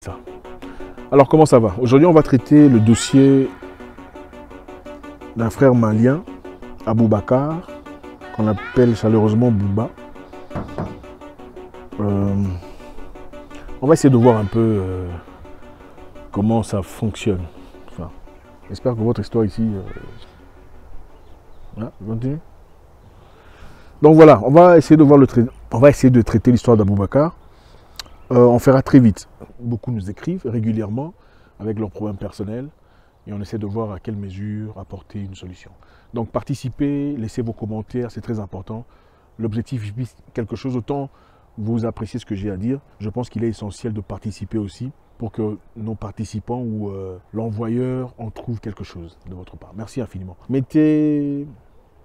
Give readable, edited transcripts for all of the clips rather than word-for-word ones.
Ça. Alors comment ça va? Aujourd'hui on va traiter le dossier d'un frère malien, Aboubacar, qu'on appelle chaleureusement Bouba. On va essayer de voir un peu comment ça fonctionne. Enfin, j'espère que votre histoire ici... continue. Donc voilà, on va essayer de traiter l'histoire d'Aboubacar. On fera très vite. Beaucoup nous écrivent régulièrement avec leurs problèmes personnels et on essaie de voir à quelle mesure apporter une solution. Donc participez, laissez vos commentaires, c'est très important. L'objectif est quelque chose, autant vous appréciez ce que j'ai à dire. Je pense qu'il est essentiel de participer aussi pour que nos participants ou l'envoyeur en trouve quelque chose de votre part. Merci infiniment. Mettez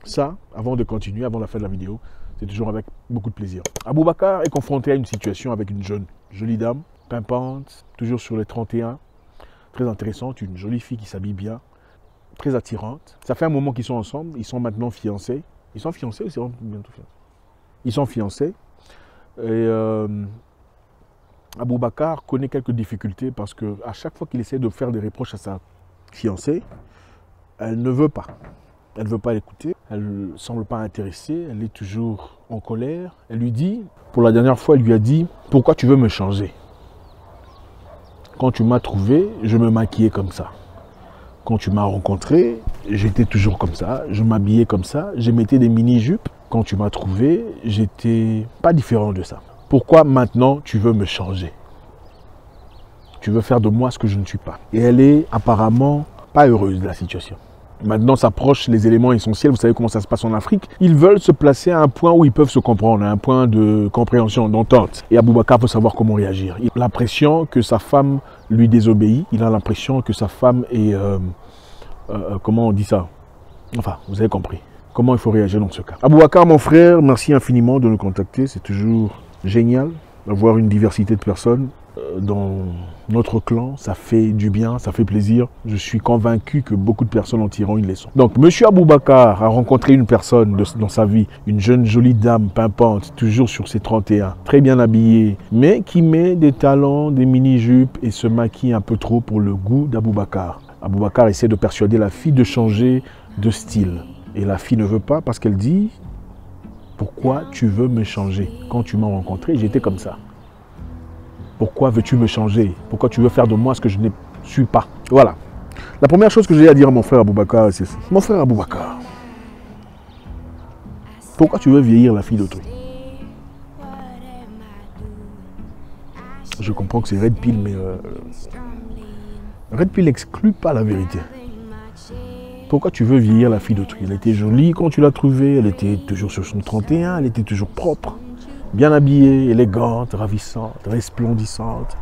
ça avant de continuer, avant la fin de la vidéo. C'est toujours avec beaucoup de plaisir. Aboubacar est confronté à une situation avec une jeune, jolie dame, pimpante, toujours sur les 31, très intéressante, une jolie fille qui s'habille bien, très attirante. Ça fait un moment qu'ils sont ensemble, ils sont maintenant fiancés. Ils sont fiancés ou c'est bientôt fiancés? Ils sont fiancés. Et Aboubacar connaît quelques difficultés parce qu'à chaque fois qu'il essaie de faire des reproches à sa fiancée, elle ne veut pas. Elle ne veut pas l'écouter, elle ne semble pas intéressée, elle est toujours en colère. Elle lui dit, pour la dernière fois, elle lui a dit « Pourquoi tu veux me changer? Quand tu m'as trouvé, je me maquillais comme ça. Quand tu m'as rencontré, j'étais toujours comme ça, je m'habillais comme ça, je mettais des mini-jupes. Quand tu m'as trouvé, j'étais pas différent de ça. Pourquoi maintenant tu veux me changer? Tu veux faire de moi ce que je ne suis pas. » Et elle est apparemment pas heureuse de la situation. Maintenant s'approchent les éléments essentiels, vous savez comment ça se passe en Afrique. Ils veulent se placer à un point où ils peuvent se comprendre, à un point de compréhension, d'entente. Et Aboubacar veut savoir comment réagir. Il a l'impression que sa femme lui désobéit, il a l'impression que sa femme est... comment on dit ça? Enfin, vous avez compris. Comment il faut réagir dans ce cas. Aboubacar, mon frère, merci infiniment de nous contacter. C'est toujours génial d'avoir une diversité de personnes dans notre clan, ça fait du bien, ça fait plaisir. Je suis convaincu que beaucoup de personnes en tireront une leçon. Donc, monsieur Aboubacar a rencontré une personne dans sa vie, une jeune jolie dame pimpante, toujours sur ses 31, très bien habillée, mais qui met des talons, des mini-jupes et se maquille un peu trop pour le goût d'Aboubacar. Aboubacar essaie de persuader la fille de changer de style. Et la fille ne veut pas parce qu'elle dit « Pourquoi tu veux me changer? Quand tu m'as rencontré, j'étais comme ça. Pourquoi veux-tu me changer? Pourquoi tu veux faire de moi ce que je ne suis pas? » Voilà. La première chose que j'ai à dire à mon frère Aboubacar, c'est ça. Mon frère Aboubacar, pourquoi tu veux vieillir la fille d'autrui? Je comprends que c'est Red Pill, mais Red Pill n'exclut pas la vérité. Pourquoi tu veux vieillir la fille d'autrui? Elle était jolie quand tu l'as trouvée, elle était toujours sur son 31, elle était toujours propre, bien habillée, élégante, ravissante, resplendissante.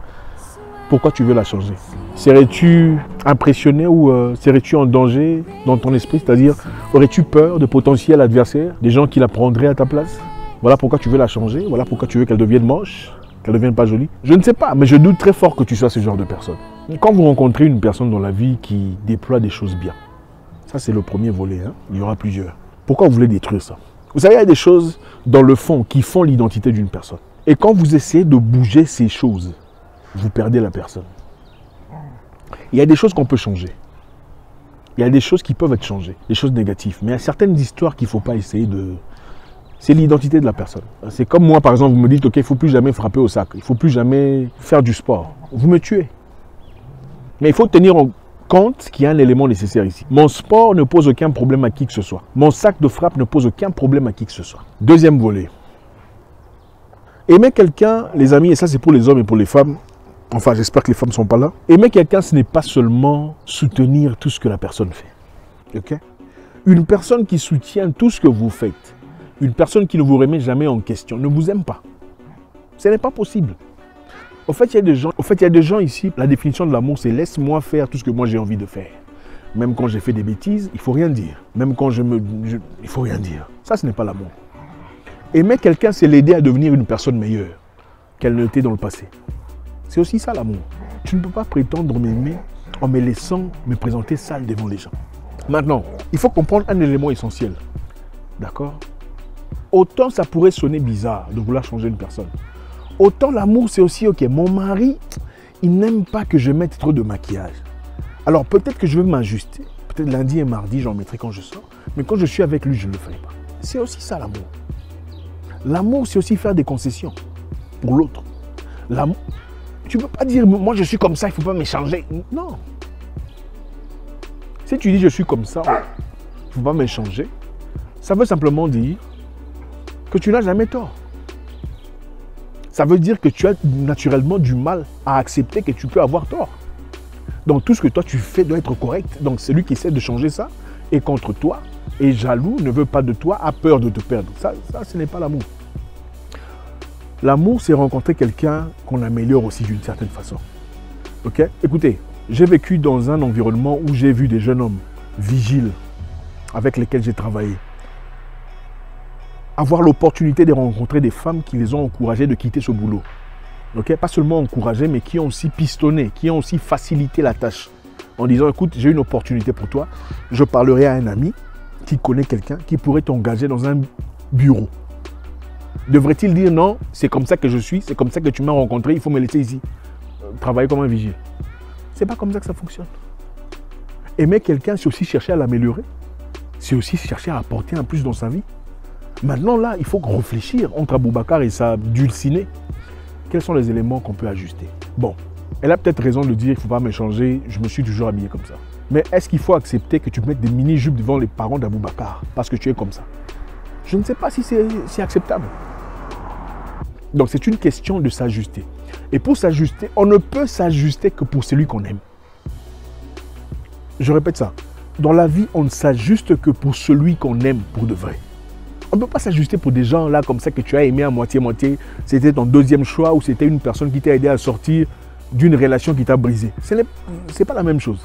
Pourquoi tu veux la changer? Serais-tu impressionné ou serais-tu en danger dans ton esprit? C'est-à-dire, aurais-tu peur de potentiels adversaires, des gens qui la prendraient à ta place? Voilà pourquoi tu veux la changer, voilà pourquoi tu veux qu'elle devienne moche, qu'elle ne devienne pas jolie. Je ne sais pas, mais je doute très fort que tu sois ce genre de personne. Quand vous rencontrez une personne dans la vie qui déploie des choses bien, ça c'est le premier volet, hein. Il y aura plusieurs. Pourquoi vous voulez détruire ça? Vous savez, il y a des choses dans le fond qui font l'identité d'une personne. Et quand vous essayez de bouger ces choses, vous perdez la personne. Il y a des choses qu'on peut changer. Il y a des choses qui peuvent être changées, des choses négatives. Mais il y a certaines histoires qu'il ne faut pas essayer de... C'est l'identité de la personne. C'est comme moi, par exemple, vous me dites, ok, il ne faut plus jamais frapper au sac. Il ne faut plus jamais faire du sport. Vous me tuez. Mais il faut tenir en compte qu'il y a un élément nécessaire ici. Mon sport ne pose aucun problème à qui que ce soit. Mon sac de frappe ne pose aucun problème à qui que ce soit. Deuxième volet. Aimer quelqu'un, les amis, et ça c'est pour les hommes et pour les femmes, enfin j'espère que les femmes ne sont pas là. Aimer quelqu'un, ce n'est pas seulement soutenir tout ce que la personne fait. Ok? Une personne qui soutient tout ce que vous faites, une personne qui ne vous remet jamais en question, ne vous aime pas. Ce n'est pas possible. Au fait, il y a des gens ici, la définition de l'amour, c'est laisse-moi faire tout ce que moi j'ai envie de faire. Même quand j'ai fait des bêtises, il ne faut rien dire. Même quand il ne faut rien dire. Ça, ce n'est pas l'amour. Aimer quelqu'un, c'est l'aider à devenir une personne meilleure qu'elle ne l'était dans le passé. C'est aussi ça l'amour. Tu ne peux pas prétendre m'aimer en me laissant me présenter sale devant les gens. Maintenant, il faut comprendre un élément essentiel. D'accord? Autant ça pourrait sonner bizarre de vouloir changer une personne. Autant l'amour, c'est aussi, ok, mon mari, il n'aime pas que je mette trop de maquillage. Alors peut-être que je vais m'ajuster. Peut-être lundi et mardi, j'en mettrai quand je sors. Mais quand je suis avec lui, je ne le ferai pas. C'est aussi ça l'amour. L'amour, c'est aussi faire des concessions pour l'autre. L'amour, tu ne peux pas dire, moi je suis comme ça, il ne faut pas m'échanger. Non. Si tu dis je suis comme ça, il ne faut pas m'échanger, ça veut simplement dire que tu n'as jamais tort. Ça veut dire que tu as naturellement du mal à accepter que tu peux avoir tort. Donc tout ce que toi tu fais doit être correct. Donc celui qui essaie de changer ça est contre toi, est jaloux, ne veut pas de toi, a peur de te perdre. Ça ce n'est pas l'amour. L'amour, c'est rencontrer quelqu'un qu'on améliore aussi d'une certaine façon. Ok? Écoutez, j'ai vécu dans un environnement où j'ai vu des jeunes hommes vigiles avec lesquels j'ai travaillé avoir l'opportunité de rencontrer des femmes qui les ont encouragés de quitter ce boulot. Okay? Pas seulement encouragés, mais qui ont aussi pistonné, qui ont aussi facilité la tâche. En disant, écoute, j'ai une opportunité pour toi, je parlerai à un ami qui connaît quelqu'un qui pourrait t'engager dans un bureau. Devrait-il dire non, c'est comme ça que je suis, c'est comme ça que tu m'as rencontré, il faut me laisser ici, travailler comme un vigile. C'est pas comme ça que ça fonctionne. Aimer quelqu'un, c'est aussi chercher à l'améliorer. C'est aussi chercher à apporter un plus dans sa vie. Maintenant, là, il faut réfléchir entre Aboubacar et sa dulcinée. Quels sont les éléments qu'on peut ajuster? Bon, elle a peut-être raison de dire il ne faut pas m'échanger, je me suis toujours habillé comme ça. Mais est-ce qu'il faut accepter que tu mettes des mini-jupes devant les parents d'Aboubacar parce que tu es comme ça? Je ne sais pas si c'est acceptable. Donc, c'est une question de s'ajuster. Et pour s'ajuster, on ne peut s'ajuster que pour celui qu'on aime. Je répète ça. Dans la vie, on ne s'ajuste que pour celui qu'on aime pour de vrai. On ne peut pas s'ajuster pour des gens là comme ça que tu as aimé à moitié-moitié. C'était ton deuxième choix ou c'était une personne qui t'a aidé à sortir d'une relation qui t'a brisé. Ce n'est pas la même chose.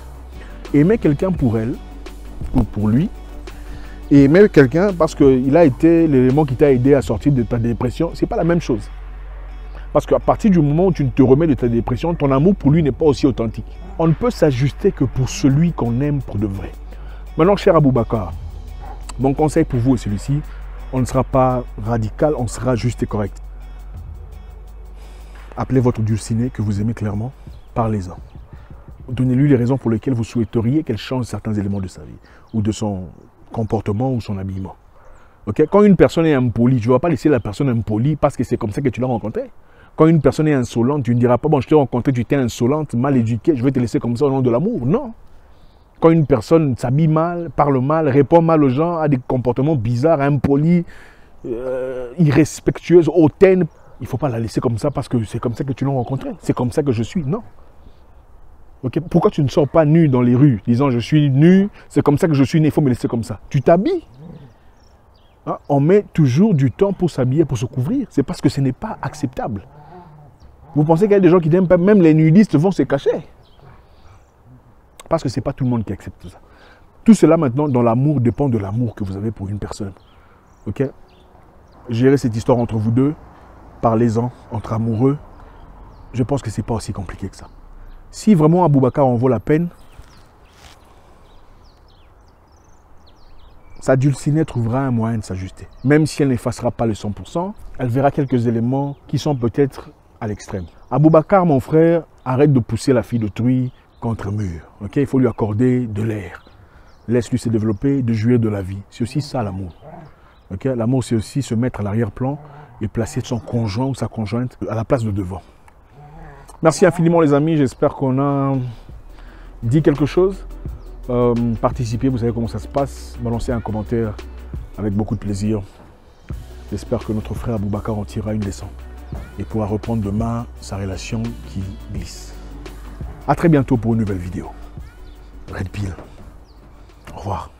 Aimer quelqu'un pour elle ou pour lui, et aimer quelqu'un parce qu'il a été l'élément qui t'a aidé à sortir de ta dépression, ce n'est pas la même chose. Parce qu'à partir du moment où tu te remets de ta dépression, ton amour pour lui n'est pas aussi authentique. On ne peut s'ajuster que pour celui qu'on aime pour de vrai. Maintenant, cher Aboubacar, mon conseil pour vous est celui-ci. On ne sera pas radical, on sera juste et correct. Appelez votre dulcinée que vous aimez clairement, parlez-en. Donnez-lui les raisons pour lesquelles vous souhaiteriez qu'elle change certains éléments de sa vie, ou de son comportement ou son habillement. Okay? Quand une personne est impolie, tu ne vas pas laisser la personne impolie parce que c'est comme ça que tu l'as rencontrée. Quand une personne est insolente, tu ne diras pas, bon, je t'ai rencontré, tu étais insolente, mal éduquée, je vais te laisser comme ça au nom de l'amour. Non. Quand une personne s'habille mal, parle mal, répond mal aux gens, a des comportements bizarres, impolis, irrespectueuses, hautaines, il ne faut pas la laisser comme ça parce que c'est comme ça que tu l'as rencontrée. C'est comme ça que je suis. Non. Okay? Pourquoi tu ne sors pas nu dans les rues, disant je suis nu, c'est comme ça que je suis né, il faut me laisser comme ça. Tu t'habilles. Hein? On met toujours du temps pour s'habiller, pour se couvrir. C'est parce que ce n'est pas acceptable. Vous pensez qu'il y a des gens qui n'aiment pas, même les nudistes vont se cacher. Parce que ce n'est pas tout le monde qui accepte tout ça. Tout cela maintenant, dans l'amour, dépend de l'amour que vous avez pour une personne. Ok? Gérez cette histoire entre vous deux. Parlez-en entre amoureux. Je pense que ce n'est pas aussi compliqué que ça. Si vraiment Aboubacar en vaut la peine, sa dulcinée trouvera un moyen de s'ajuster. Même si elle n'effacera pas le 100%, elle verra quelques éléments qui sont peut-être à l'extrême. Aboubacar, mon frère, arrête de pousser la fille d'autrui contre mur. Okay? Il faut lui accorder de l'air. Laisse-lui se développer, de jouir de la vie. C'est aussi ça l'amour. Okay? L'amour, c'est aussi se mettre à l'arrière-plan et placer son conjoint ou sa conjointe à la place de devant. Merci infiniment les amis, j'espère qu'on a dit quelque chose. Participez, vous savez comment ça se passe. Balancez un commentaire avec beaucoup de plaisir. J'espère que notre frère Aboubacar en tirera une leçon et pourra reprendre demain sa relation qui glisse. A très bientôt pour une nouvelle vidéo. Red Pill. Au revoir.